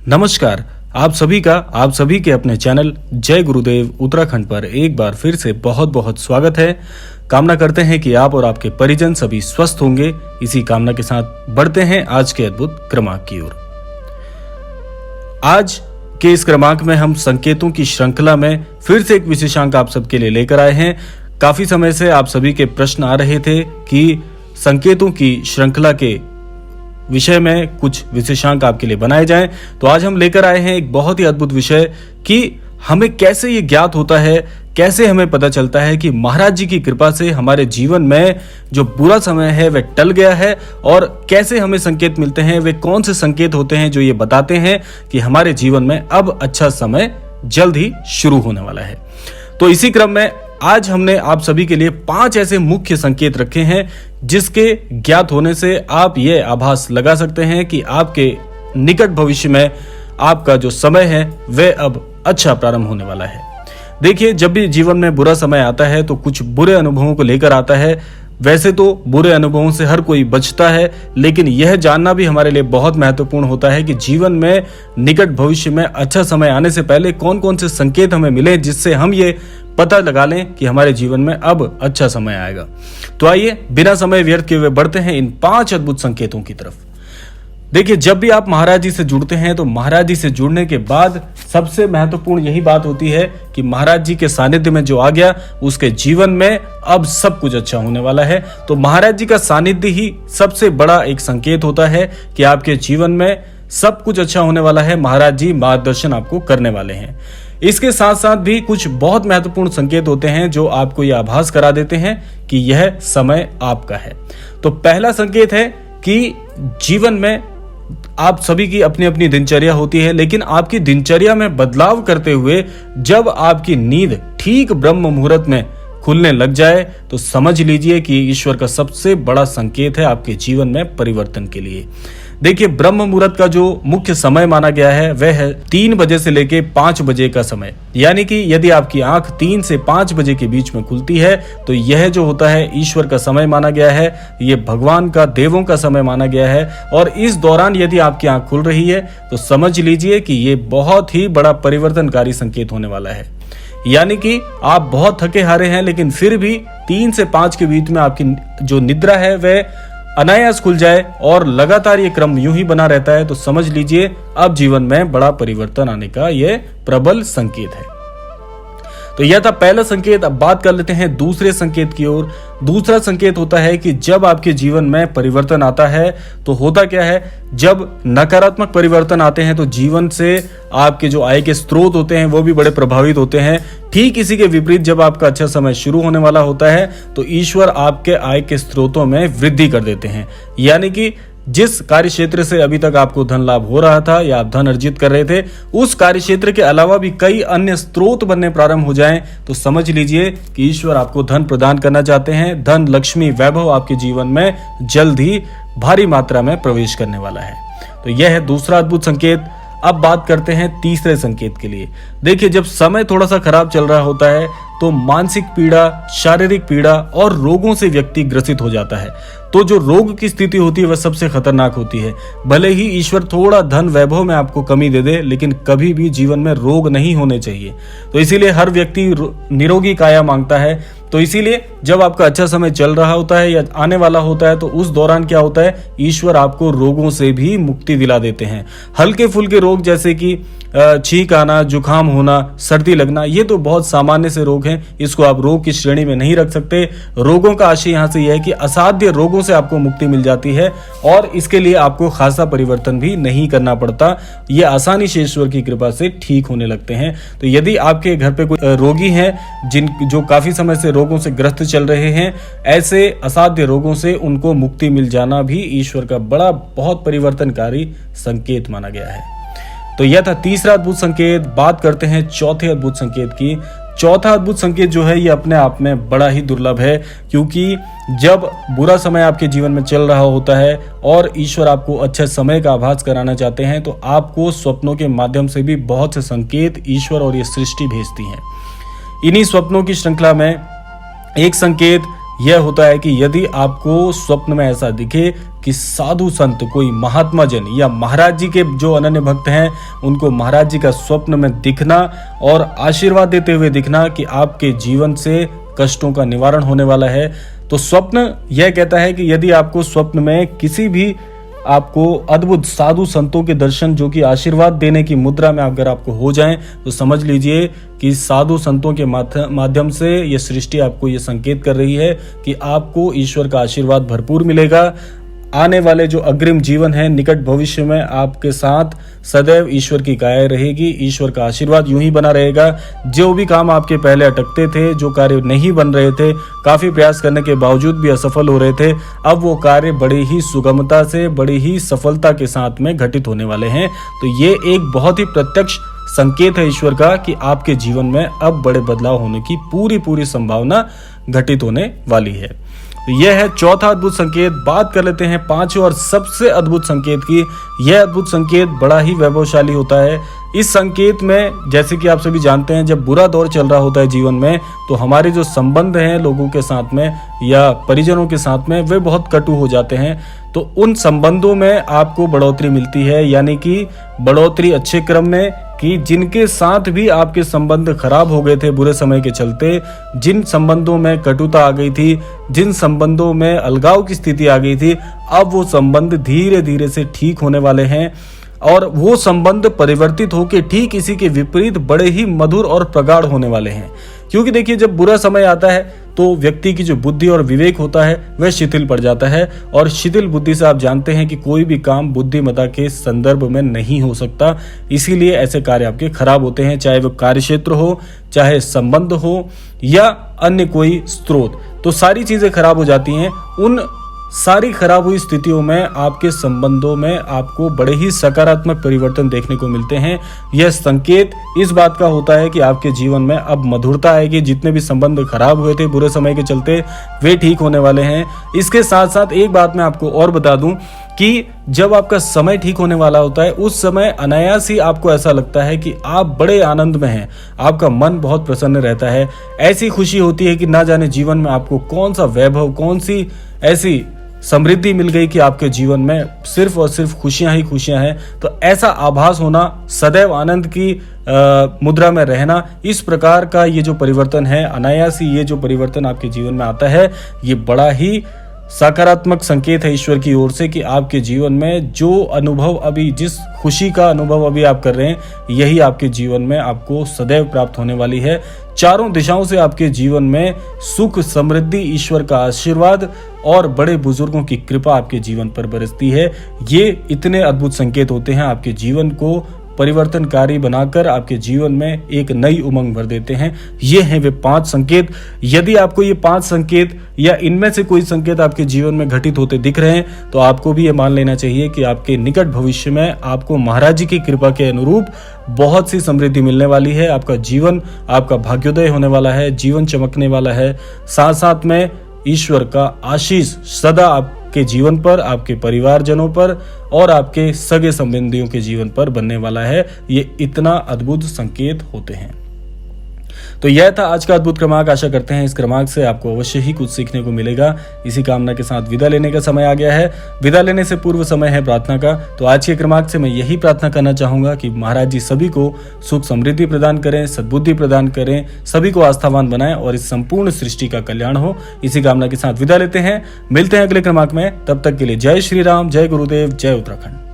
नमस्कार। आप सभी के अपने चैनल जय गुरुदेव उत्तराखंड पर एक बार फिर से बहुत बहुत स्वागत है। कामना करते हैं कि आप और आपके परिजन सभी स्वस्थ होंगे। इसी कामना के साथ बढ़ते हैं आज के अद्भुत क्रमांक की ओर। आज के इस क्रमांक में हम संकेतों की श्रृंखला में फिर से एक विशेषांक आप सबके लिए लेकर आए हैं। काफी समय से आप सभी के प्रश्न आ रहे थे कि संकेतों की श्रृंखला के विषय में कुछ विशेषांक आपके लिए बनाए जाएं, तो आज हम लेकर आए हैं एक बहुत ही अद्भुत विषय कि हमें कैसे ये ज्ञात होता है, कैसे हमें पता चलता है कि महाराज जी की कृपा से हमारे जीवन में जो बुरा समय है वह टल गया है, और कैसे हमें संकेत मिलते हैं, वे कौन से संकेत होते हैं जो ये बताते हैं कि हमारे जीवन में अब अच्छा समय जल्द ही शुरू होने वाला है। तो इसी क्रम में आज हमने आप सभी के लिए 5 ऐसे मुख्य संकेत रखे हैं जिसके ज्ञात होने से आप ये आभास लगा सकते हैं कि आपके निकट भविष्य में आपका जो समय है वह अब अच्छा प्रारंभ होने वाला है। देखिए, जब भी जीवन में बुरा समय आता है तो कुछ बुरे अनुभवों को लेकर आता है। वैसे तो बुरे अनुभवों से हर कोई बचता है, लेकिन यह जानना भी हमारे लिए बहुत महत्वपूर्ण होता है कि जीवन में निकट भविष्य में अच्छा समय आने से पहले कौन कौन से संकेत हमें मिले जिससे हम ये पता लगा लें कि हमारे जीवन में अब अच्छा समय आएगा। तो आइए बिना समय व्यर्थ किए हुए बढ़ते हैं इन 5 अद्भुत संकेतों की तरफ। देखिए, जब भी आप महाराज जी से जुड़ते हैं तो महाराज जी से जुड़ने के बाद सबसे महत्वपूर्ण यही बात होती है कि महाराज जी के सानिध्य में जो आ गया उसके जीवन में अब सब कुछ अच्छा होने वाला है। तो महाराज जी का सानिध्य ही सबसे बड़ा एक संकेत होता है कि आपके जीवन में सब कुछ अच्छा होने वाला है। महाराज जी मार्गदर्शन आपको करने वाले हैं। इसके साथ साथ भी कुछ बहुत महत्वपूर्ण संकेत होते हैं जो आपको यह आभास करा देते हैं कि यह समय आपका है। तो पहला संकेत है कि जीवन में आप सभी की अपनी अपनी दिनचर्या होती है, लेकिन आपकी दिनचर्या में बदलाव करते हुए जब आपकी नींद ठीक ब्रह्म मुहूर्त में खुलने लग जाए तो समझ लीजिए कि ईश्वर का सबसे बड़ा संकेत है आपके जीवन में परिवर्तन के लिए। देखिए, ब्रह्म मुहूर्त का जो मुख्य समय माना गया है वह है 3 बजे से लेके 5 बजे का समय। यानी कि यदि आपकी आंख 3 से 5 बजे के बीच में खुलती है तो यह जो होता है ईश्वर का समय माना गया है, ये भगवान का, देवों का समय माना गया है। और इस दौरान यदि आपकी आंख खुल रही है तो समझ लीजिए कि ये बहुत ही बड़ा परिवर्तनकारी संकेत होने वाला है। यानी कि आप बहुत थके हारे हैं, लेकिन फिर भी 3 से 5 के बीच में आपकी जो निद्रा है वह अनायास खुल जाए और लगातार ये क्रम यूं ही बना रहता है तो समझ लीजिए अब जीवन में बड़ा परिवर्तन आने का ये प्रबल संकेत है। तो यह था पहला संकेत। अब बात कर लेते हैं दूसरे संकेत की ओर। दूसरा संकेत होता है कि जब आपके जीवन में परिवर्तन आता है तो होता क्या है, जब नकारात्मक परिवर्तन आते हैं तो जीवन से आपके जो आय के स्रोत होते हैं वो भी बड़े प्रभावित होते हैं। ठीक इसी के विपरीत जब आपका अच्छा समय शुरू होने वाला होता है तो ईश्वर आपके आय के स्रोतों में वृद्धि कर देते हैं। यानी कि जिस कार्य क्षेत्र से अभी तक आपको धन लाभ हो रहा था या आप धन अर्जित कर रहे थे, उस कार्य क्षेत्र के अलावा भी कई अन्य स्रोत बनने प्रारंभ हो जाएं तो समझ लीजिए कि ईश्वर आपको धन प्रदान करना चाहते हैं। धन, लक्ष्मी, वैभव आपके जीवन में जल्द ही भारी मात्रा में प्रवेश करने वाला है। तो यह है दूसरा अद्भुत संकेत। अब बात करते हैं तीसरे संकेत के लिए। देखिए, जब समय थोड़ा सा खराब चल रहा होता है तो मानसिक पीड़ा, शारीरिक पीड़ा और रोगों से व्यक्ति ग्रसित हो जाता है। तो जो रोग की स्थिति होती है वह सबसे खतरनाक होती है। भले ही ईश्वर थोड़ा धन वैभव में आपको कमी दे दे, लेकिन कभी भी जीवन में रोग नहीं होने चाहिए। तो इसीलिए हर व्यक्ति निरोगी काया मांगता है। तो इसीलिए जब आपका अच्छा समय चल रहा होता है या आने वाला होता है तो उस दौरान क्या होता है, ईश्वर आपको रोगों से भी मुक्ति दिला देते हैं। हल्के फुल्के रोग जैसे कि छींक आना, जुकाम होना, सर्दी लगना, ये तो बहुत सामान्य से रोग हैं। इसको आप रोग की श्रेणी में नहीं रख सकते। रोगों का आशय यहाँ से यह है कि असाध्य रोगों से आपको मुक्ति मिल जाती है और इसके लिए आपको खासा परिवर्तन भी नहीं करना पड़ता। ये आसानी से ईश्वर की कृपा से ठीक होने लगते हैं। तो यदि आपके घर पे कोई रोगी हैं जो काफी समय से रोगों से ग्रस्त चल रहे हैं, ऐसे असाध्य रोगों से उनको मुक्ति मिल जाना भी ईश्वर का बड़ा बहुत परिवर्तनकारी संकेत माना गया है। तो यह था तीसरा अद्भुत संकेत। बात करते हैं चौथे अद्भुत संकेत की। चौथा अद्भुत संकेत जो है ये अपने आप में बड़ा ही दुर्लभ है, क्योंकि जब बुरा समय आपके जीवन में चल रहा होता है और ईश्वर आपको अच्छे समय का आभास कराना चाहते हैं तो आपको स्वप्नों के माध्यम से भी बहुत से संकेत ईश्वर और ये सृष्टि भेजती है। इन्हीं स्वप्नों की श्रृंखला में एक संकेत यह होता है कि यदि आपको स्वप्न में ऐसा दिखे कि साधु संत, कोई महात्मा जन या महाराज जी के जो अनन्य भक्त हैं, उनको महाराज जी का स्वप्न में दिखना और आशीर्वाद देते हुए दिखना कि आपके जीवन से कष्टों का निवारण होने वाला है। तो स्वप्न यह कहता है कि यदि आपको स्वप्न में किसी भी आपको अद्भुत साधु संतों के दर्शन, जो कि आशीर्वाद देने की मुद्रा में अगर आपको हो जाएं, तो समझ लीजिए कि साधु संतों के माध्यम से ये सृष्टि आपको ये संकेत कर रही है कि आपको ईश्वर का आशीर्वाद भरपूर मिलेगा। आने वाले जो अग्रिम जीवन है, निकट भविष्य में आपके साथ सदैव ईश्वर की काया रहेगी, ईश्वर का आशीर्वाद यूं ही बना रहेगा। जो भी काम आपके पहले अटकते थे, जो कार्य नहीं बन रहे थे, काफी प्रयास करने के बावजूद भी असफल हो रहे थे, अब वो कार्य बड़ी ही सुगमता से, बड़ी ही सफलता के साथ में घटित होने वाले हैं। तो ये एक बहुत ही प्रत्यक्ष संकेत है ईश्वर का कि आपके जीवन में अब बड़े बदलाव होने की पूरी संभावना घटित होने वाली है। तो यह है चौथा अद्भुत संकेत। बात कर लेते हैं पांचवें और सबसे अद्भुत संकेत की। यह अद्भुत संकेत बड़ा ही वैभवशाली होता है। इस संकेत में, जैसे कि आप सभी जानते हैं, जब बुरा दौर चल रहा होता है जीवन में, तो हमारे जो संबंध हैं लोगों के साथ में या परिजनों के साथ में, वे बहुत कटु हो जाते हैं। तो उन संबंधों में आपको बढ़ोतरी मिलती है, यानी कि बढ़ोतरी अच्छे क्रम में, कि जिनके साथ भी आपके संबंध खराब हो गए थे बुरे समय के चलते, जिन संबंधों में कटुता आ गई थी, जिन संबंधों में अलगाव की स्थिति आ गई थी, अब वो संबंध धीरे धीरे से ठीक होने वाले हैं और वो संबंध परिवर्तित होकर ठीक इसी के विपरीत बड़े ही मधुर और प्रगाढ़ होने वाले हैं। क्योंकि देखिए, जब बुरा समय आता है तो व्यक्ति की जो बुद्धि और विवेक होता है वह शिथिल पड़ जाता है, और शिथिल बुद्धि से आप जानते हैं कि कोई भी काम बुद्धिमत्ता के संदर्भ में नहीं हो सकता। इसीलिए ऐसे कार्य आपके खराब होते हैं, चाहे वो कार्यक्षेत्र हो, चाहे संबंध हो या अन्य कोई स्रोत। तो सारी चीजें खराब हो जाती हैं। उन सारी खराब हुई स्थितियों में आपके संबंधों में आपको बड़े ही सकारात्मक परिवर्तन देखने को मिलते हैं। यह संकेत इस बात का होता है कि आपके जीवन में अब मधुरता आएगी। जितने भी संबंध खराब हुए थे बुरे समय के चलते, वे ठीक होने वाले हैं। इसके साथ साथ एक बात मैं आपको और बता दूं कि जब आपका समय ठीक होने वाला होता है, उस समय अनायास ही आपको ऐसा लगता है कि आप बड़े आनंद में हैं, आपका मन बहुत प्रसन्न रहता है। ऐसी खुशी होती है कि ना जाने जीवन में आपको कौन सा वैभव, कौन सी ऐसी समृद्धि मिल गई कि आपके जीवन में सिर्फ और सिर्फ खुशियां ही खुशियां हैं। तो ऐसा आभास होना, सदैव आनंद की मुद्रा में रहना, इस प्रकार का ये जो परिवर्तन है, अनायास ही ये जो परिवर्तन आपके जीवन में आता है, ये बड़ा ही सकारात्मक संकेत है ईश्वर की ओर से कि आपके जीवन में जो अनुभव अभी, जिस खुशी का अनुभव अभी आप कर रहे हैं, यही आपके जीवन में आपको सदैव प्राप्त होने वाली है। चारों दिशाओं से आपके जीवन में सुख, समृद्धि, ईश्वर का आशीर्वाद और बड़े बुजुर्गों की कृपा आपके जीवन पर बरसती है। ये इतने अद्भुत संकेत होते हैं, आपके जीवन को परिवर्तनकारी बनाकर आपके जीवन में एक नई उमंग भर देते हैं। ये हैं वे 5 संकेत। यदि आपको ये 5 संकेत या इनमें से कोई संकेत आपके जीवन में घटित होते दिख रहे हैं, तो आपको भी ये मान लेना चाहिए कि आपके निकट भविष्य में आपको महाराज जी की कृपा के अनुरूप बहुत सी समृद्धि मिलने वाली है। आपका जीवन, आपका भाग्योदय होने वाला है, जीवन चमकने वाला है। साथ साथ में ईश्वर का आशीष सदा आपके जीवन पर, आपके परिवारजनों पर और आपके सगे संबंधियों के जीवन पर बनने वाला है। ये इतना अद्भुत संकेत होते हैं। तो यह था आज का अद्भुत क्रमांक। आशा करते हैं इस क्रमांक से आपको अवश्य ही कुछ सीखने को मिलेगा। इसी कामना के साथ विदा लेने का समय आ गया है। विदा लेने से पूर्व समय है प्रार्थना का। तो आज के क्रमांक से मैं यही प्रार्थना करना चाहूंगा कि महाराज जी सभी को सुख समृद्धि प्रदान करें, सद्बुद्धि प्रदान करें, सभी को आस्थावान बनाएं और इस संपूर्ण सृष्टि का कल्याण हो। इसी कामना के साथ विदा लेते हैं। मिलते हैं अगले क्रमांक में। तब तक के लिए जय श्री राम, जय गुरुदेव, जय उत्तराखंड।